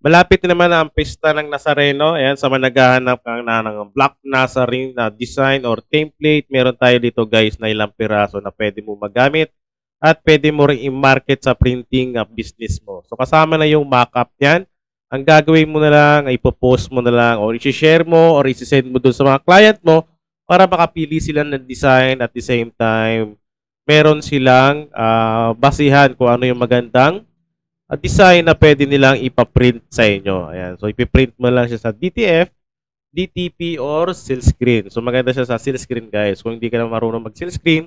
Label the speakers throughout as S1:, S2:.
S1: Malapit na naman ang pista ng Nazareno. Ayan, sa mga naghahanap ng Black Nazarene na design or template, meron tayo dito guys na ilang piraso na pwede mo magamit at pwede mo rin i-market sa printing business mo. So kasama na yung mock-up niyan. Ang gagawin mo na lang, ay ipopost mo na lang or i-share mo or i-send mo dun sa mga client mo para makapili sila ng design at the same time meron silang basihan kung ano yung magandang design na pwede nilang ipaprint sa inyo. Ayan. So, ipiprint mo lang siya sa DTF, DTP, or silkscreen. So, maganda siya sa silkscreen, guys. Kung hindi ka na marunong mag-silkscreen,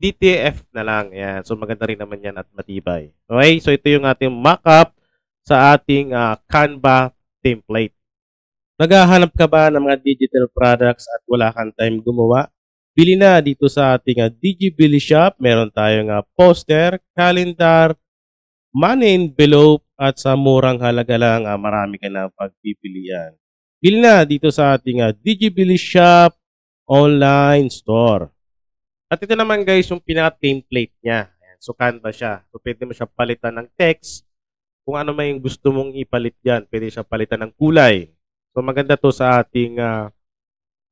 S1: DTF na lang. Ayan. So, maganda rin naman yan at matibay. Okay? So, ito yung ating mock-up sa ating Canva template. Naghahanap ka ba ng mga digital products at wala kang time gumawa? Bili na dito sa ating DigiBili Shop. Meron tayong poster, calendar, money envelope at sa murang halaga lang marami ka na pagpipilian. Bili na dito sa ating DigiBili Shop online store. At ito naman guys yung pinaka-template niya. Ayan, so Canva siya. So pwede mo siya palitan ng text. Kung ano man yung gusto mong ipalit dyan, pwede siya palitan ng kulay. So maganda to sa ating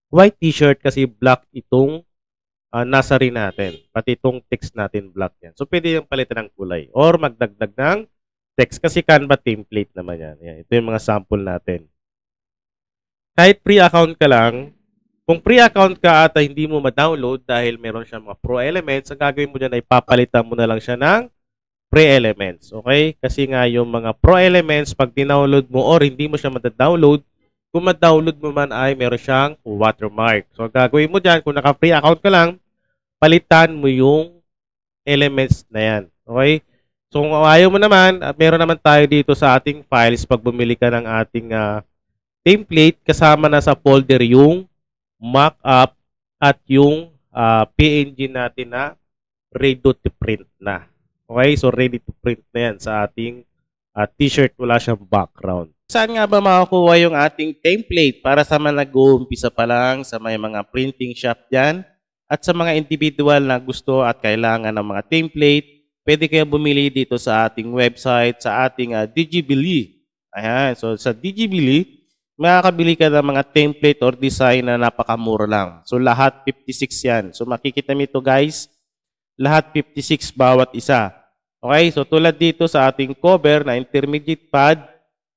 S1: white t-shirt kasi black itong nasa rin natin. Pati itong text natin black yan. So pwede yung palitan ng kulay or magdagdag ng text kasi Canva template naman yan. Yan. Ito yung mga sample natin. Kahit pre-account ka lang, kung pre-account ka at hindi mo ma-download dahil meron siya mga pro elements, ang gagawin mo dyan ay papalitan mo na lang siya ng pre-elements. Okay? Kasi nga yung mga pro elements, pag dinownload mo or hindi mo siya ma-download, kung ma-download mo man ay meron siyang watermark. So, gagawin mo dyan, kung naka-free account ka lang, palitan mo yung elements na yan. Okay? So, kung ayaw mo naman, meron naman tayo dito sa ating files, pag bumili ka ng ating template, kasama na sa folder yung mock-up at yung PNG natin na ready to print na. Okay? So, ready to print na yan sa ating t-shirt. Wala siyang background. Saan nga ba makukuha yung ating template para sa mga nag-uumpisa pa lang, sa may mga printing shop dyan, at sa mga individual na gusto at kailangan ng mga template, pwede kayo bumili dito sa ating website, sa ating DigiBili. Ayan. So, sa DigiBili, makakabili ka ng mga template or design na napakamura lang. So, lahat 56 yan. So, makikita mo ito guys, lahat 56 bawat isa. Okay? So, tulad dito sa ating cover na intermediate pad,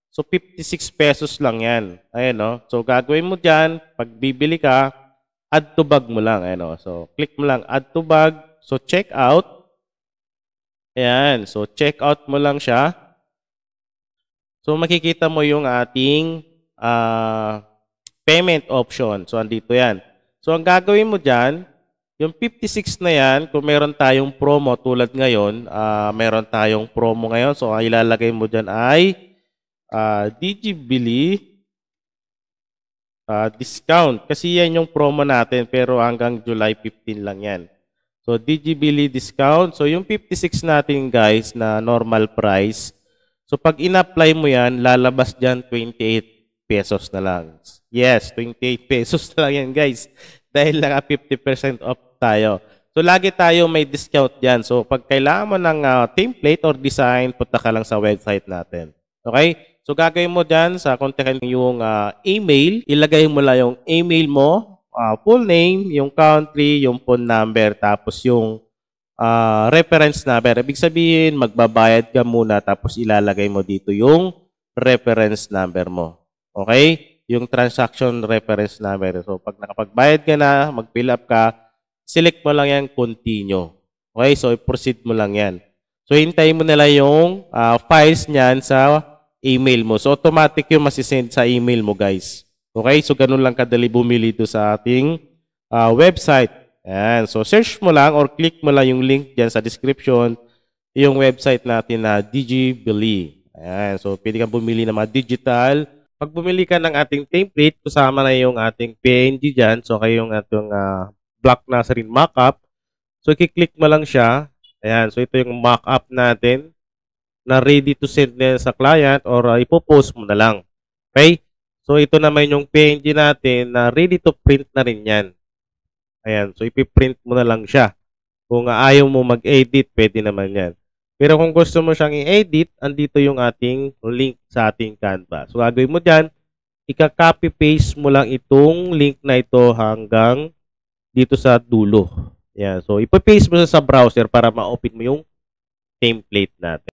S1: so 56 pesos lang yan. Ayan, no? So, gagawin mo dyan, pag bibili ka, add to bag mo lang. Ayan, no? So, click mo lang, add to bag. So, check out. Ayan. So, check out mo lang siya. So, makikita mo yung ating payment option. So, andito yan. So, ang gagawin mo dyan, yung 56 na yan, kung meron tayong promo tulad ngayon, meron tayong promo ngayon. So, ang ilalagay mo dyan ay DigiBili discount. Kasi yan yung promo natin pero hanggang July 15 lang yan. So, DigiBili discount. So, yung 56 natin guys na normal price. So, pag in-apply mo yan, lalabas dyan 28 pesos na lang. Yes, 28 pesos na lang yan guys. Dahil naka 50% off tayo. So, lagi tayo may discount dyan. So, pag kailangan mo ng template or design, punta ka lang sa website natin. Okay? So, gagawin mo dyan sa kontakin yung email. Ilagay mo lang yung email mo, full name, yung country, yung phone number, tapos yung reference number. Ibig sabihin, magbabayad ka muna, tapos ilalagay mo dito yung reference number mo. Okay? Yung transaction reference number. So, pag nakapagbayad ka na, mag-fill up ka, select mo lang yan, continue. Okay? So, proceed mo lang yan. So, hintayin mo nila yung files niyan sa email mo. So, automatic yung masisend sa email mo, guys. Okay? So, ganun lang kadali bumili ito sa ating website. Ayan. So, search mo lang or click mo lang yung link dyan sa description, yung website natin na DigiBili. Ayan. So, pwede kang bumili ng mga digital. Pag bumili ka ng ating template, kasama na yung ating PNG dyan. So, kayo yung ating Black Nazarene mockup. So, i-click mo lang siya. Ayan. So, ito yung mockup natin na ready to send na sa client or ipopost mo na lang. Okay? So, ito naman yung PNG natin na ready to print na rin yan. Ayan. So, ipiprint mo na lang siya. Kung ayaw mo mag-edit, pwede naman yan. Pero kung gusto mo siyang i-edit, andito yung ating link sa ating Canva. So, gagawin mo dyan, ika-copy-paste mo lang itong link na ito hanggang dito sa dulo. Yan. So, ipa-paste mo sa browser para ma-open mo yung template natin.